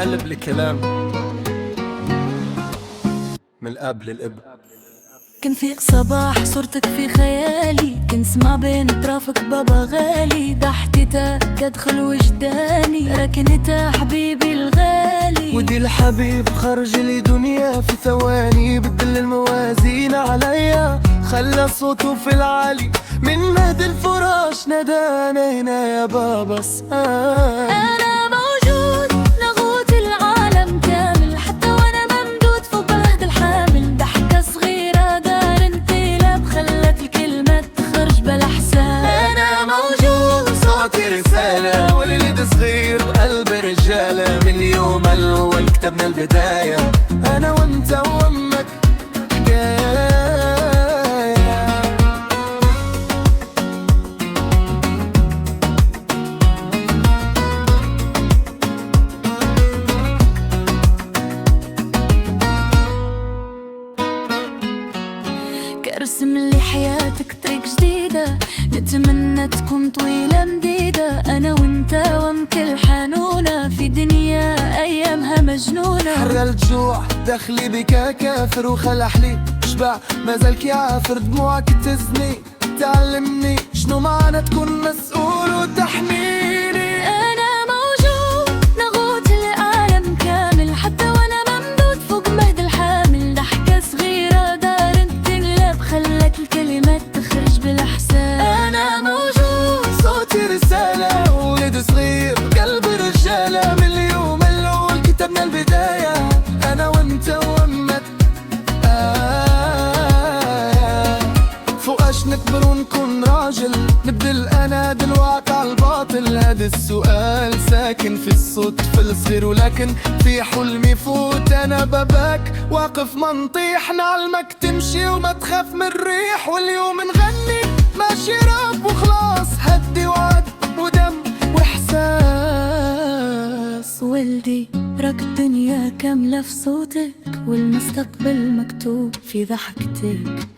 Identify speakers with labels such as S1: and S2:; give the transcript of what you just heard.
S1: قلب الكلام من الاب للاب.
S2: كان فيق صباح صورتك في خيالي، كنسمع بين اطرافك بابا غالي، ضحكتك ادخل وجداني، ركنتها حبيبي الغالي.
S1: ودي الحبيب خرج لي دنيا في ثواني، بدل الموازين عليا، خلى صوته في العالي، من مهد الفراش نادانا هنا يا بابا اسأل.
S2: أنا موجود نغوت العالم كامل، حتى وأنا ممدود فوق مهد الحامل، ضحكة صغيرة دار انقلاب، خلت الكلمات تخرج بلا حساب.
S1: أنا موجود صوتي رسالة، ولد صغير بقلب رجالة، من اليوم الأول كتبنا البداية، أنا وأنت وأمك حكاية.
S2: كرسم لي حياتك طريق جديدة، نتمنى تكون طويلة مديدة، أنا وانت ومكل حنونة، في دنيا أيامها مجنونة.
S1: حر الجوع دخلي بك كافر، وخلح لي شبع مازال يعافر، دموعك تزني تعلمني شنو معنى تكون مسؤول وتحميني.
S2: أنا موجود نغوت العالم كامل، حتى وأنا ممدود فوق مهد الحامل، ضحكة صغيرة دارت تقلب، خلت الكلمات تخرج بلا حساب.
S1: أنا موجود صوتي رسالة، ولد صغير قلب رجالة، من اليوم الأول كتبنا البداية، أنا وأنت وأمك فوقاش نكبر ونكون راجل، نبدل أنا الواقع الباطل، هذا السؤال ساكن في الصوت في الصغير، ولكن في حلمي فوت أنا باباك واقف ما نطيح، نعلمك تمشي وما تخاف من الريح، واليوم نغني ماشي راب وخلاص، هدي وعد ودم وإحساس.
S2: ولدي راك الدنيا كاملة في صوتك، والمستقبل مكتوب في ضحكتك.